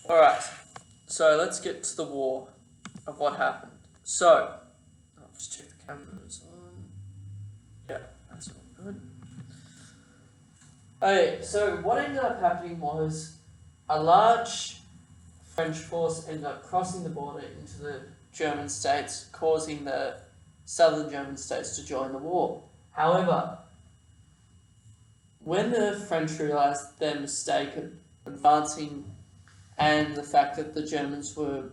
Alright, so let's get to the war of what happened. So, I'll just check the cameras on. Yeah, that's all good. Okay, so what ended up happening was a large French force ended up crossing the border into the German states, causing the southern German states to join the war. However, when the French realised their mistake of advancing and the fact that the Germans were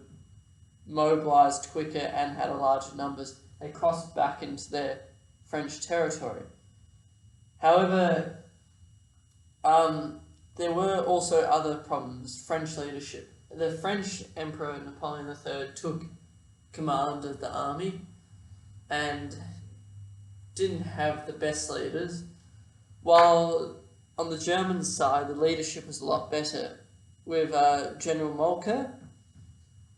mobilised quicker and had a larger numbers, they crossed back into their French territory. However, there were also other problems. French leadership. The French Emperor Napoleon III took command of the army and didn't have the best leaders, while on the German side the leadership was a lot better with General Moltke.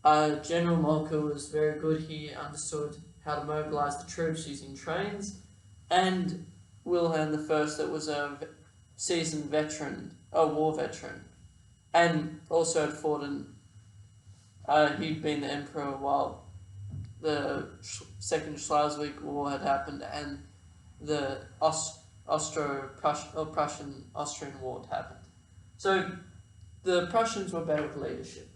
General Moltke was very good. He understood how to mobilise the troops using trains, and Wilhelm I, that was a seasoned veteran, a war veteran, and also had fought in, he'd been the emperor while the Second Schleswig War had happened and the Prussian War had happened. So the Prussians were better with leadership.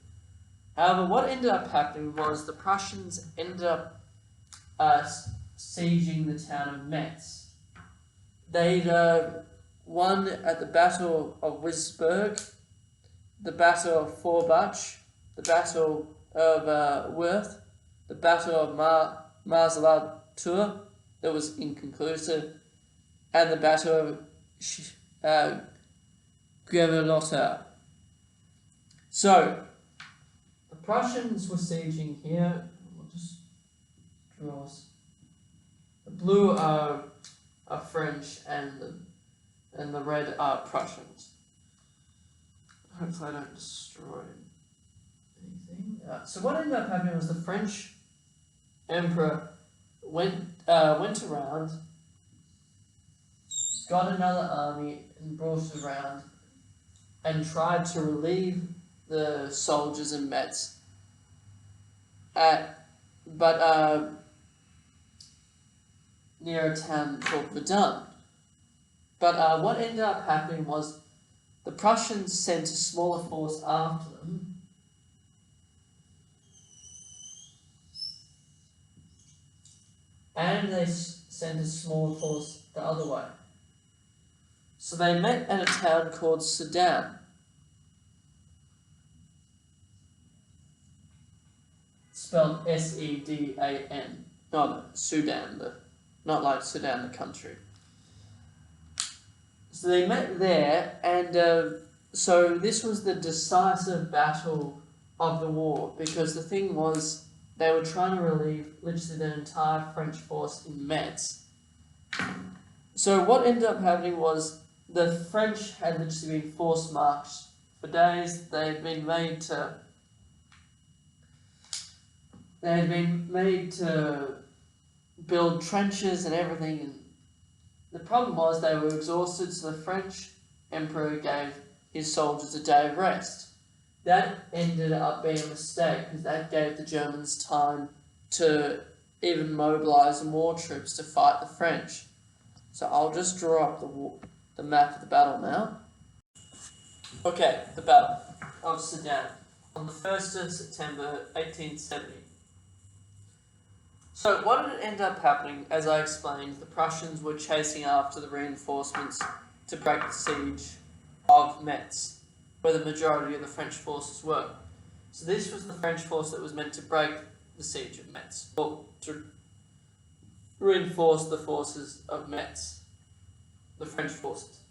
However, what ended up happening was the Prussians ended up sieging the town of Metz. They'd won at the Battle of Wisburg, the Battle of Forbach, the Battle of Worth, the Battle of Marseille-Tours, that was inconclusive, and the Battle of Grevelotter. So, the Prussians were sieging here. We'll just draw. The blue are French and the red are Prussians. Hopefully I don't destroy anything. So what ended up happening was the French emperor went around, got another army and brought it around and tried to relieve the soldiers in Metz. But near a town called Verdun. But what ended up happening was the Prussians sent a smaller force after them, and they sent a smaller force the other way. So they met at a town called Sedan. Spelled S-E-D-A-N. No, Sudan, not like Sudan, the country. So they met there, and so this was the decisive battle of the war, because the thing was, they were trying to relieve literally the entire French force in Metz. So what ended up happening was the French had literally been forced marched for days. They had been made to build trenches and everything, and the problem was they were exhausted, so the French emperor gave his soldiers a day of rest. That ended up being a mistake, because that gave the Germans time to even mobilise more troops to fight the French. So I'll just draw up the map of the battle now. Okay, the Battle of Sedan on the 1st of September 1870. So what did end up happening? As I explained, the Prussians were chasing after the reinforcements to break the siege of Metz, where the majority of the French forces were. So this was the French force that was meant to break the siege of Metz, or to reinforce the forces of Metz, the French forces.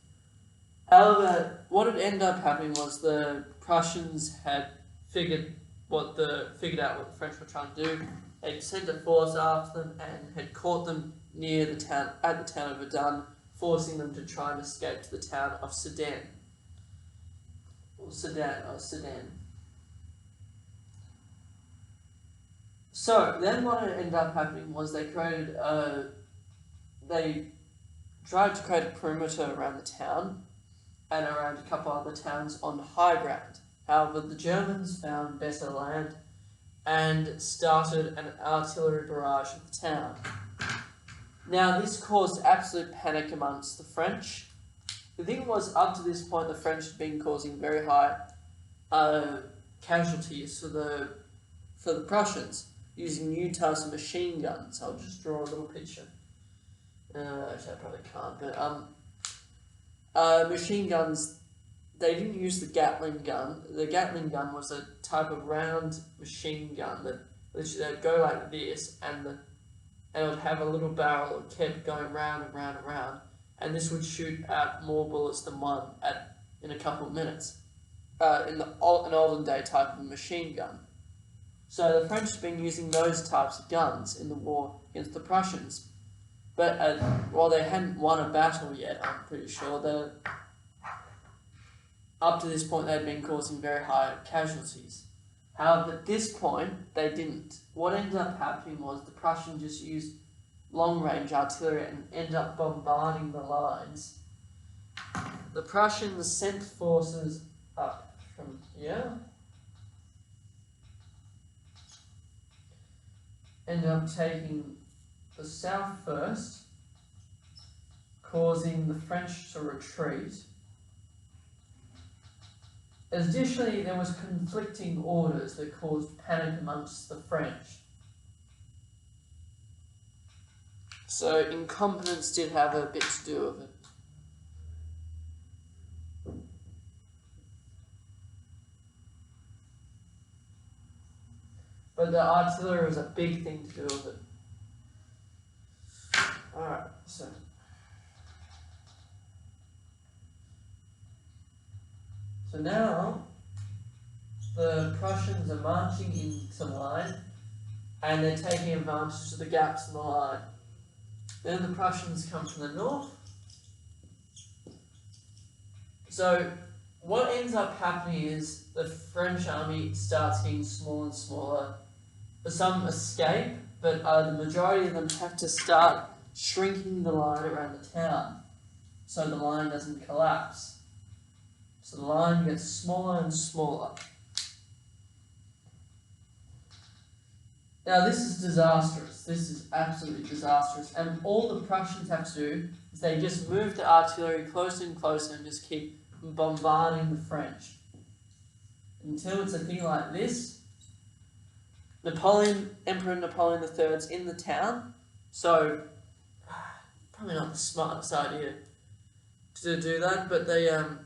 However, what had ended up happening was the Prussians had figured out what the French were trying to do. They'd sent a force after them and had caught them near the town, at the town of Verdun, forcing them to try and escape to the town of Sedan. Sedan. So then what ended up happening was they tried to create a perimeter around the town and around a couple other towns on high ground. However, the Germans found better land and started an artillery barrage of the town. Now, this caused absolute panic amongst the French. The thing was, up to this point, the French had been causing very high casualties for the Prussians, using new types of machine guns. I'll just draw a little picture. Actually, I probably can't, but machine guns, they didn't use the Gatling gun. The Gatling gun was a type of round machine gun that literally they'd go like this, and it would have a little barrel that kept going round and round and round, and this would shoot out more bullets than one in a couple of minutes. An olden day type of machine gun. So the French had been using those types of guns in the war against the Prussians. But while they hadn't won a battle yet, I'm pretty sure, that up to this point they'd been causing very high casualties. However, at this point, they didn't. What ended up happening was the Prussians just used long-range artillery and ended up bombarding the lines. The Prussians sent forces up from here, ended up taking the south first, causing the French to retreat. Additionally, there was conflicting orders that caused panic amongst the French. So incompetence did have a bit to do with it. But the artillery was a big thing to do with it. Alright, so now the Prussians are marching into line and they're taking advantage of the gaps in the line. Then the Prussians come from the north. So what ends up happening is the French army starts getting smaller and smaller. Some escape, but the majority of them have to start shrinking the line around the town so the line doesn't collapse. So the line gets smaller and smaller. Now this is disastrous. This is absolutely disastrous. And all the Prussians have to do is they just move the artillery closer and closer and just keep bombarding the French. Until it's a thing like this. Emperor Napoleon III's in the town, so probably not the smartest idea to do that, but the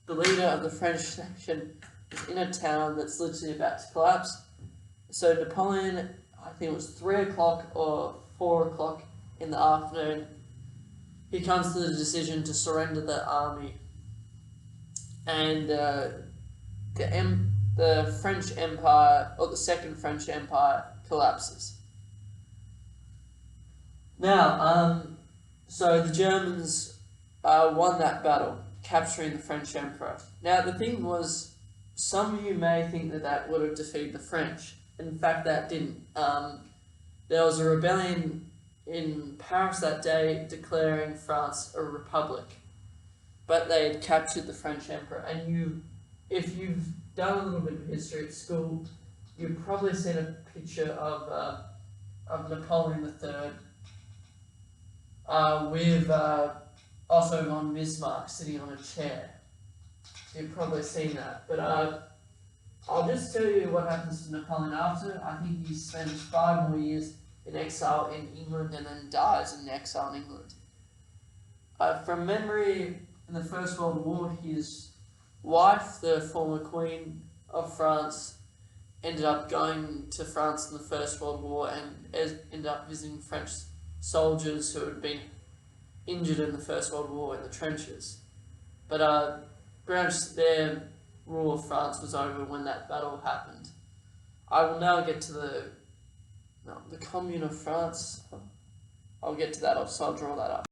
leader of the French nation is in a town that's literally about to collapse. So Napoleon, I think it was 3 o'clock or 4 o'clock in the afternoon, he comes to the decision to surrender the army, and the French Empire, or the Second French Empire, collapses. Now, so the Germans won that battle, capturing the French Emperor. Now, the thing was, some of you may think that would have defeated the French. In fact, that didn't. There was a rebellion in Paris that day declaring France a republic. But they had captured the French Emperor, and if you've done a little bit of history at school, you've probably seen a picture of Napoleon III with Otto von Bismarck sitting on a chair. You've probably seen that. But I'll just tell you what happens to Napoleon after. I think he spends 5 more years in exile in England and then dies in exile in England. From memory, in the First World War, his wife, the former Queen of France, ended up going to France in the First World War and ended up visiting French soldiers who had been injured in the First World War in the trenches. But pretty much their rule of France was over when that battle happened. I will now get to the Commune of France. I'll get to that, so I'll draw that up.